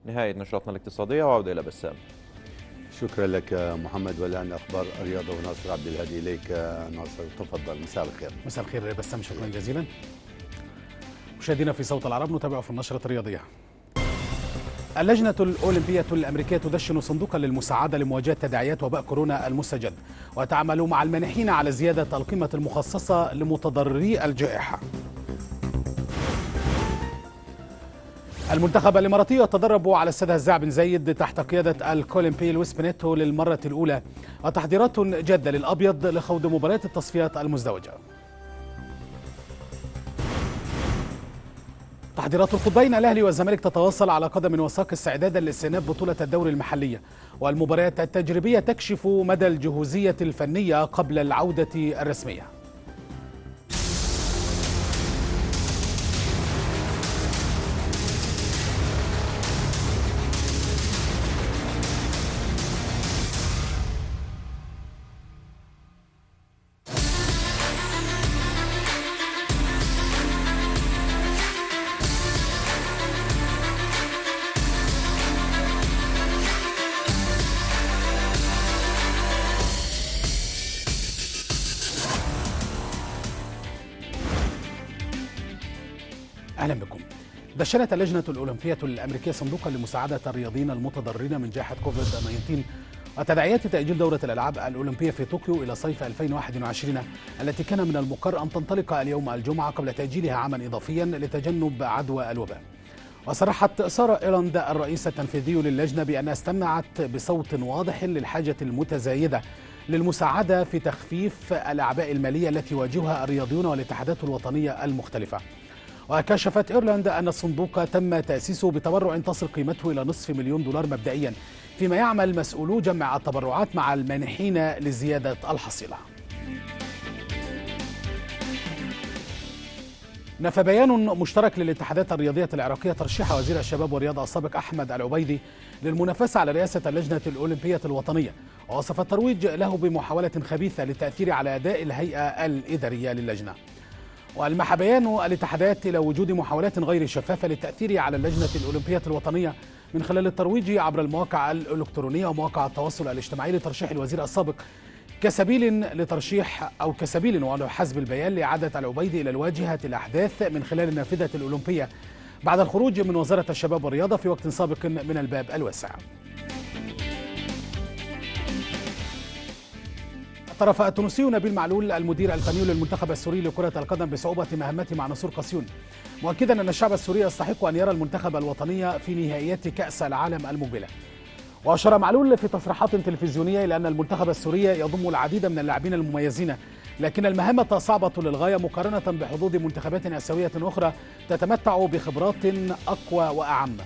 نهاية نشرتنا الاقتصادية وعودة إلى بسام. شكرا لك محمد. والآن أخبار الرياضة وناصر عبد الهادي. إليك ناصر، تفضل. مساء الخير. مساء الخير بسام، شكرا جزيلا. مشاهدينا في صوت العرب نتابع في النشرة الرياضية. اللجنة الأولمبية الأمريكية تدشن صندوقا للمساعدة لمواجهة تداعيات وباء كورونا المستجد، وتعمل مع المانحين على زيادة القيمة المخصصة لمتضرري الجائحة. المنتخب الإماراتي يتدرب على استاد هزاع بن زايد تحت قيادة الكولومبي لويس بينيتو للمرة الأولى، وتحضيرات جادة للأبيض لخوض مباريات التصفيات المزدوجة. تحضيرات القطبين الأهلي والزمالك تتواصل على قدم وساق استعدادا لاستئناف بطولة الدوري المحلية، والمباريات التجريبية تكشف مدى الجهوزية الفنية قبل العودة الرسمية. أهلا بكم. دشنت اللجنة الأولمبية الأمريكية صندوقا لمساعدة الرياضيين المتضررين من جائحة كوفيد-19 وتداعيات تأجيل دورة الألعاب الأولمبية في طوكيو إلى صيف 2021 التي كان من المقرر أن تنطلق اليوم الجمعة قبل تأجيلها عاما إضافيا لتجنب عدوى الوباء. وصرحت سارة إيلاند الرئيس التنفيذي للجنة بأنها استمعت بصوت واضح للحاجة المتزايدة للمساعدة في تخفيف الأعباء المالية التي يواجهها الرياضيون والاتحادات الوطنية المختلفة. وكشفت إيرلاند أن الصندوق تم تأسيسه بتبرع تصل قيمته إلى $500,000 مبدئيا، فيما يعمل مسؤولو جمع التبرعات مع المانحين لزيادة الحصيلة. نفى بيان مشترك للاتحادات الرياضية العراقية ترشيح وزير الشباب والرياضة السابق أحمد العبيدي للمنافسة على رئاسة اللجنة الأولمبية الوطنية، ووصف الترويج له بمحاولة خبيثة للتأثير على أداء الهيئة الإدارية للجنة. وألمح بيان الاتحادات إلى وجود محاولات غير شفافة للتأثير على اللجنة الأولمبية الوطنية من خلال الترويج عبر المواقع الإلكترونية ومواقع التواصل الاجتماعي لترشيح الوزير السابق كسبيل وحسب البيان لإعادة العبيدي إلى الواجهة الأحداث من خلال النافذة الأولمبية بعد الخروج من وزارة الشباب والرياضة في وقت سابق من الباب الواسع. اعترف التونسي نبيل معلول المدير الفني للمنتخب السوري لكرة القدم بصعوبة مهمته مع نصور قاسيون، مؤكدا أن الشعب السوري يستحق أن يرى المنتخب الوطني في نهائيات كأس العالم المقبلة. وأشار معلول في تصريحات تلفزيونية إلى أن المنتخب السوري يضم العديد من اللاعبين المميزين، لكن المهمة صعبة للغاية مقارنة بحظوظ منتخبات آسيوية أخرى تتمتع بخبرات أقوى وأعم.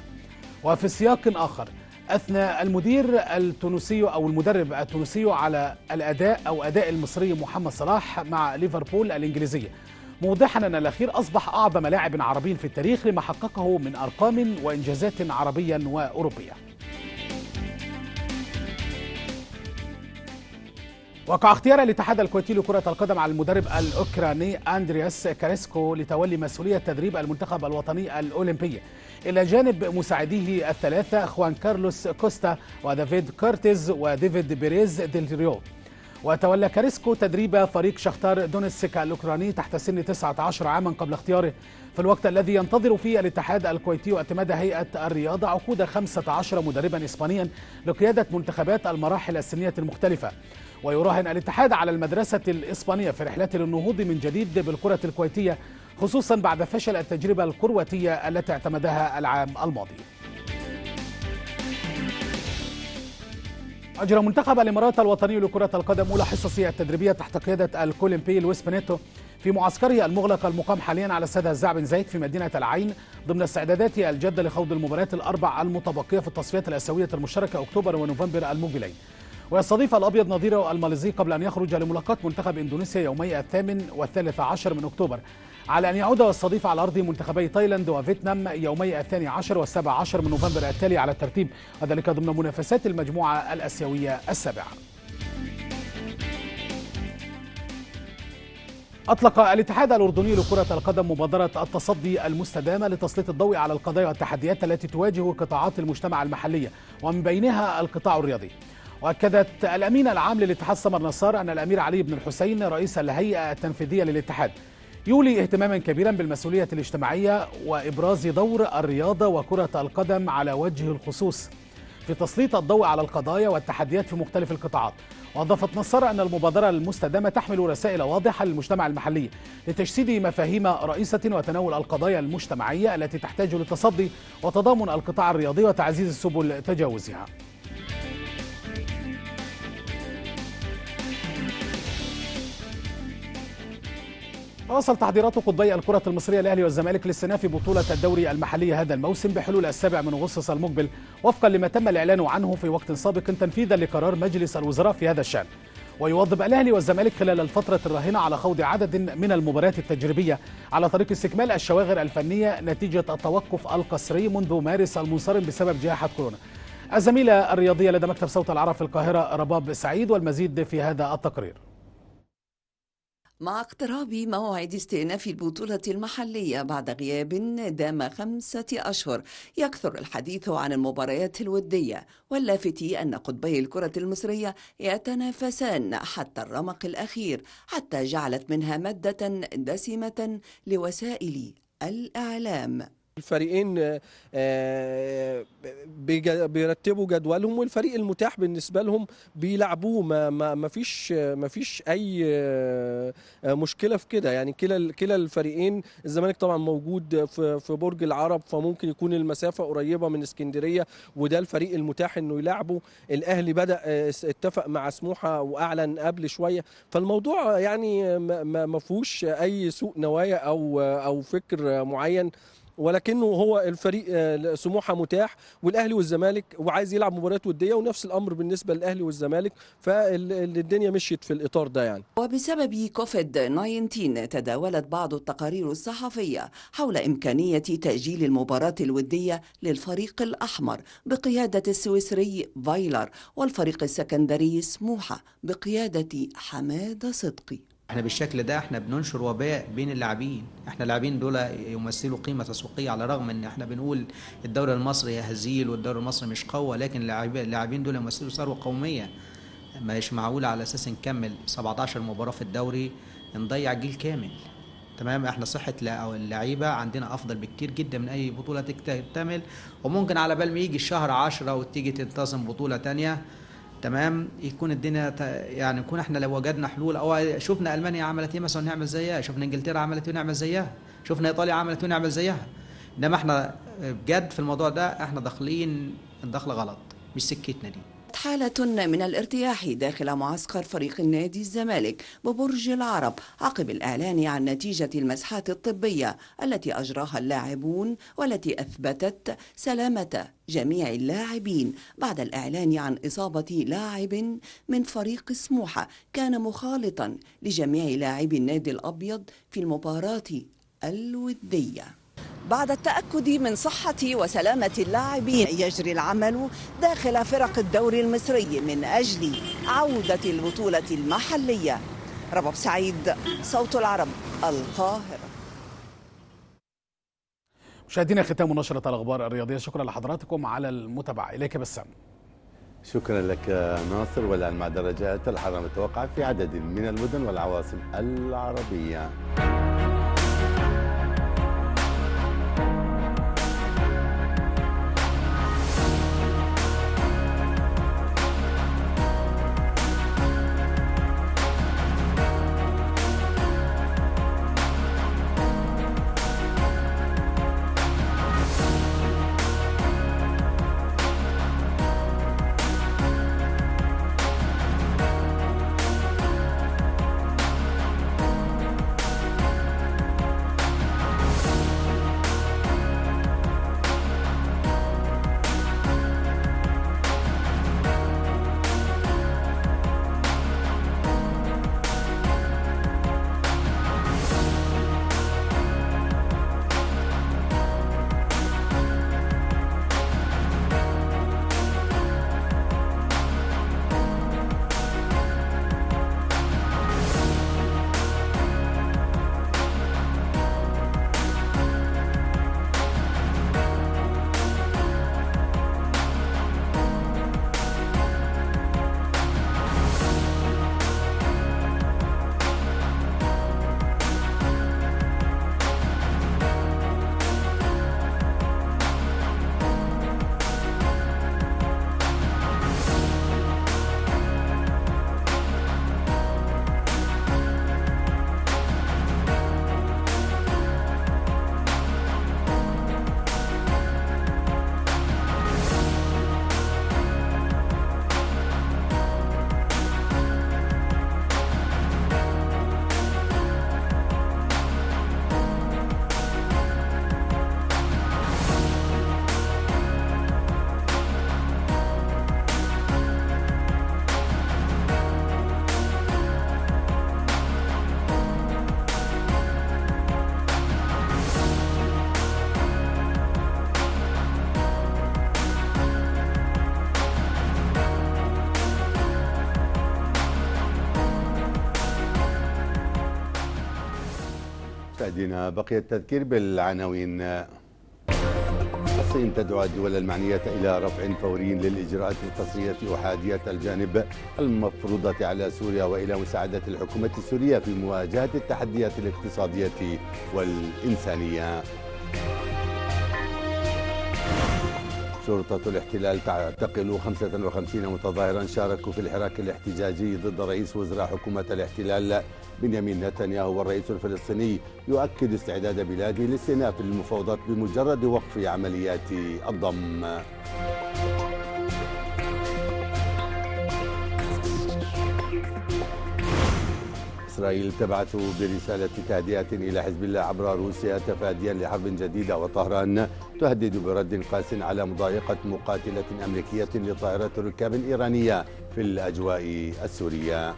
وفي سياق آخر، أثنى المدرب التونسي على أداء المصري محمد صلاح مع ليفربول الإنجليزية، موضحا أن الأخير أصبح أعظم لاعب عربي في التاريخ لما حققه من أرقام وإنجازات عربية وأوروبية. وقع اختيار الاتحاد الكويتي لكرة القدم على المدرب الأوكراني أندرياس كاريسكو لتولي مسؤولية تدريب المنتخب الوطني الأولمبي، إلى جانب مساعديه الثلاثة خوان كارلوس كوستا ودافيد كورتيز وديفيد بيريز ديل ريو. وتولى كاريسكو تدريب فريق شختار دونيتسك الأوكراني تحت سن 19 عاما قبل اختياره، في الوقت الذي ينتظر فيه الاتحاد الكويتي اعتماد هيئة الرياضة عقود 15 مدربا إسبانيا لقيادة منتخبات المراحل السنية المختلفة. ويراهن الاتحاد على المدرسة الإسبانية في رحلته للنهوض من جديد بالكرة الكويتية، خصوصا بعد فشل التجربة الكرواتية التي اعتمدها العام الماضي. أجرى منتخب الإمارات الوطني لكرة القدم أولى حصصه التدريبية تحت قيادة الكولومبي لويس بينيتو في معسكره المغلق المقام حاليا على استاد هزاع بن زايد في مدينة العين، ضمن استعدادات الجادة لخوض المباريات الأربع المتبقية في التصفيات الآسيوية المشتركة أكتوبر ونوفمبر المقبلين. ويستضيف الأبيض نظيره الماليزي قبل أن يخرج لملاقاة منتخب إندونيسيا يومي 8 و13 من أكتوبر، على أن يعود ويستضيف على أرض منتخبي تايلاند وفيتنام يومي 12 و17 من نوفمبر التالي على الترتيب، وذلك ضمن منافسات المجموعة الآسيوية السابعة. أطلق الاتحاد الأردني لكرة القدم مبادرة التصدي المستدامة لتسليط الضوء على القضايا والتحديات التي تواجه قطاعات المجتمع المحلية ومن بينها القطاع الرياضي. وأكدت الأمين العام للاتحاد سمر نصار أن الأمير علي بن الحسين رئيس الهيئة التنفيذية للاتحاد يولي اهتماما كبيرا بالمسؤولية الاجتماعية وإبراز دور الرياضة وكرة القدم على وجه الخصوص في تسليط الضوء على القضايا والتحديات في مختلف القطاعات. وأضافت نصر أن المبادرة المستدامة تحمل رسائل واضحة للمجتمع المحلي لتجسيد مفاهيم رئيسة وتناول القضايا المجتمعية التي تحتاج للتصدي وتضامن القطاع الرياضي وتعزيز سبل تجاوزها. واصل تحضيرات قطبي الكرة المصرية الأهلي والزمالك لاستئناف بطولة الدوري المحلي هذا الموسم بحلول 7 أغسطس المقبل، وفقا لما تم الإعلان عنه في وقت سابق تنفيذا لقرار مجلس الوزراء في هذا الشأن. ويواظب الأهلي والزمالك خلال الفترة الراهنة على خوض عدد من المباريات التجريبية على طريق استكمال الشواغر الفنية نتيجة التوقف القسري منذ مارس المنصرم بسبب جائحة كورونا. الزميلة الرياضية لدى مكتب صوت العرب في القاهرة رباب سعيد، والمزيد في هذا التقرير. مع اقتراب موعد استئناف البطولة المحلية بعد غياب دام 5 أشهر، يكثر الحديث عن المباريات الودية، واللافت أن قطبي الكرة المصرية يتنافسان حتى الرمق الأخير، حتى جعلت منها مادة دسمة لوسائل الإعلام. الفريقين بيرتبوا جدولهم، والفريق المتاح بالنسبة لهم بيلعبوه. ما فيش أي مشكلة في كده، يعني كلا الفريقين. الزمالك طبعا موجود في برج العرب، فممكن يكون المسافة قريبة من اسكندرية، وده الفريق المتاح انه يلعبه. الأهلي بدأ اتفق مع سموحة وأعلن قبل شوية، فالموضوع يعني ما فيهوش أي سوء نوايا أو فكر معين، ولكنه هو الفريق سموحة متاح والأهلي والزمالك وعايز يلعب مباريات ودية، ونفس الأمر بالنسبة للأهلي والزمالك، فالدنيا مشيت في الإطار ده يعني. وبسبب كوفيد 19 تداولت بعض التقارير الصحفية حول إمكانية تأجيل المباراة الودية للفريق الأحمر بقيادة السويسري فايلر والفريق السكندري سموحة بقيادة حمادة صدقي. احنا بالشكل ده احنا بننشر وباء بين اللاعبين. احنا اللاعبين دول يمثلوا قيمه تسويقيه، على الرغم ان احنا بنقول الدوري المصري هزيل والدوري المصري مش قوي، لكن اللاعبين دول يمثلوا ثروه قوميه. مش معقول على اساس نكمل 17 مباراه في الدوري نضيع جيل كامل. تمام، احنا صحه اللعيبه عندنا افضل بكتير جدا من اي بطوله تكتمل، وممكن على بال ما يجي الشهر 10 وتيجي تنتظم بطوله تانية، تمام، يكون الدنيا يعني نكون احنا لو وجدنا حلول، او شفنا المانيا عملت ايه مثلا نعمل زيها، شفنا انجلترا عملت ايه ونعمل زيها، شفنا ايطاليا عملت ايه ونعمل زيها. انما احنا بجد في الموضوع ده احنا داخلين دخله غلط، مش سكتنا دي. حالة من الارتياح داخل معسكر فريق النادي الزمالك ببرج العرب عقب الإعلان عن نتيجة المسحات الطبية التي أجراها اللاعبون والتي أثبتت سلامة جميع اللاعبين بعد الإعلان عن إصابة لاعب من فريق سموحة كان مخالطا لجميع لاعبي النادي الأبيض في المباراة الودية. بعد التأكد من صحة وسلامة اللاعبين يجري العمل داخل فرق الدوري المصري من أجل عودة البطولة المحلية. رباب سعيد، صوت العرب، القاهرة. مشاهدينا، ختام نشرة الأخبار الرياضية. شكرا لحضراتكم على المتابعة. إليك بسام. شكرا لك ناصر. والآن مع درجات الحرارة المتوقعة في عدد من المدن والعواصم العربية. مشاهدينا، بقي التذكير بالعناوين. الصين تدعو الدول المعنية إلى رفع فوري للإجراءات القسرية أحادية الجانب المفروضة على سوريا وإلى مساعدة الحكومة السورية في مواجهة التحديات الاقتصادية والإنسانية. شرطة الاحتلال تعتقل 55 متظاهرا شاركوا في الحراك الاحتجاجي ضد رئيس وزراء حكومة الاحتلال بنيامين نتنياهو، والرئيس الفلسطيني يؤكد استعداد بلاده لاستئناف المفاوضات بمجرد وقف عمليات الضم. إسرائيل تبعث برسالة تهدئة إلى حزب الله عبر روسيا تفاديا لحرب جديدة، وطهران تهدد برد قاس على مضايقة مقاتلة أمريكية لطائرات ركاب إيرانية في الأجواء السورية.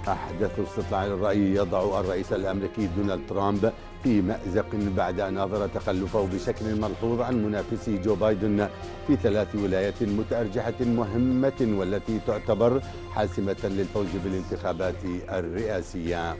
أحدث استطلاع للرأي يضع الرئيس الأمريكي دونالد ترامب في مأزق بعد أن أظهر تخلفه بشكل ملحوظ عن منافسه جو بايدن في 3 ولايات متأرجحة مهمة والتي تعتبر حاسمة للفوز بالانتخابات الرئاسية.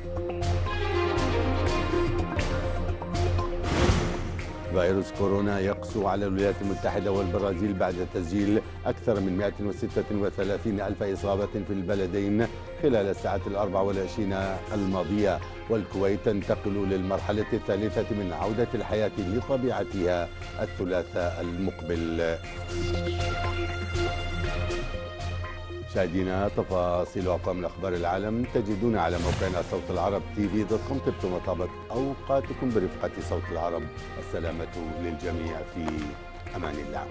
فيروس كورونا يقسو على الولايات المتحدة والبرازيل بعد تسجيل أكثر من 136 ألف إصابة في البلدين خلال الساعات 24 الماضية، والكويت تنتقل للمرحلة الثالثة من عودة الحياة لطبيعتها الثلاثاء المقبل. مشاهدينا تفاصيل وأقوام الأخبار العالم تجدون على موقعنا صوت العرب tv.com. طبتم وطابت أوقاتكم برفقة صوت العرب. السلامة للجميع، في أمان الله.